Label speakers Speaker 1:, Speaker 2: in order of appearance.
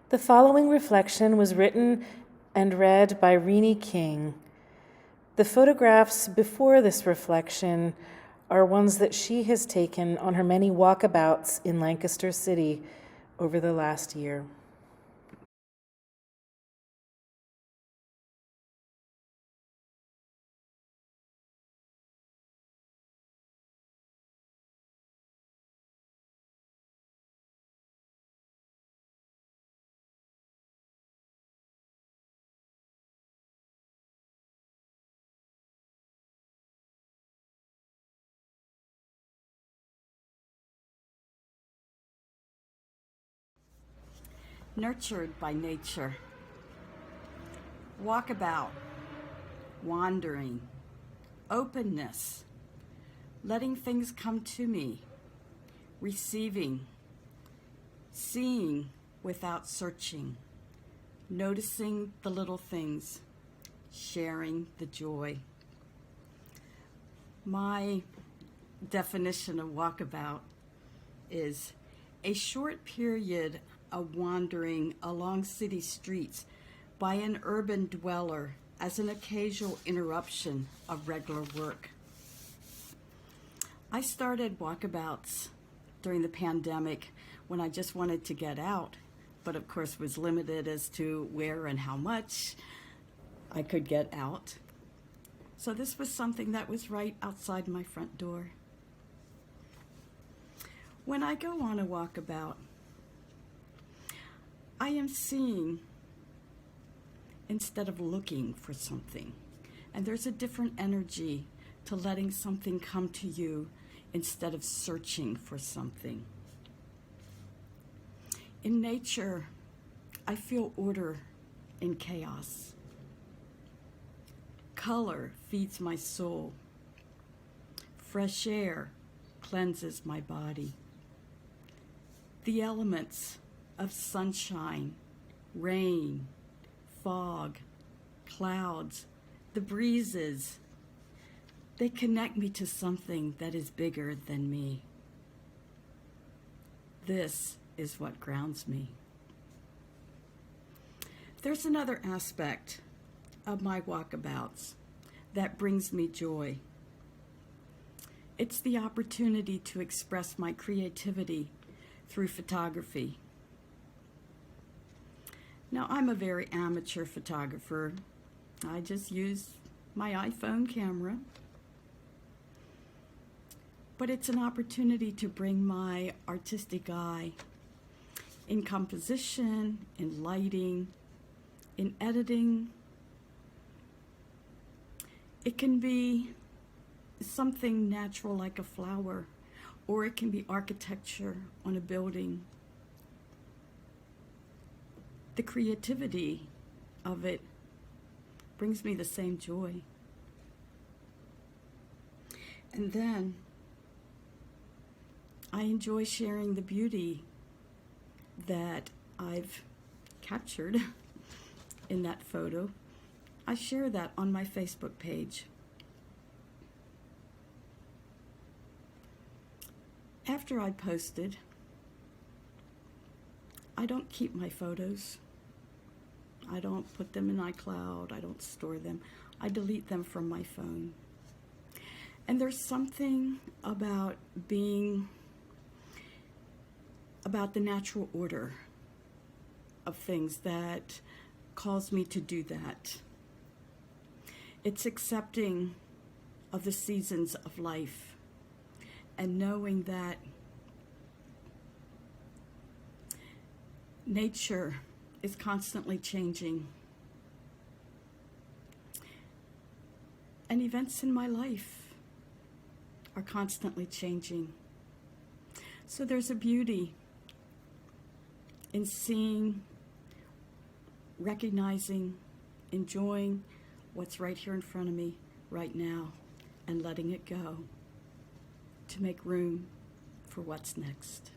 Speaker 1: The following reflection was written and read by Renee King. The photographs before this reflection are ones that she has taken on her many walkabouts in Lancaster City over the last year.
Speaker 2: Nurtured by nature. Walkabout, wandering, openness, letting things come to me, receiving, seeing without searching, noticing the little things, sharing the joy. My definition of walkabout is a short period of wandering along city streets by an urban dweller as an occasional interruption of regular work. I started walkabouts during the pandemic when I just wanted to get out, but of course was limited as to where and how much I could get out. So this was something that was right outside my front door. When I go on a walkabout, I am seeing instead of looking for something. And there's a different energy to letting something come to you instead of searching for something. In nature, I feel order in chaos. Color feeds my soul. Fresh air cleanses my body. The elements of sunshine, rain, fog, clouds, the breezes, they connect me to something that is bigger than me. This is what grounds me. There's another aspect of my walkabouts that brings me joy. It's the opportunity to express my creativity through photography. Now, I'm a very amateur photographer. I just use my iPhone camera. But it's an opportunity to bring my artistic eye in composition, in lighting, in editing. It can be something natural like a flower, or it can be architecture on a building. The creativity of it brings me the same joy. And then I enjoy sharing the beauty that I've captured in that photo. I share that on my Facebook page. After I posted, I don't keep my photos. I don't put them in iCloud. I don't store them. I delete them from my phone. And there's something about the natural order of things that calls me to do that. It's accepting of the seasons of life and knowing that nature is constantly changing. And events in my life are constantly changing. So there's a beauty in seeing, recognizing, enjoying what's right here in front of me right now and letting it go to make room for what's next.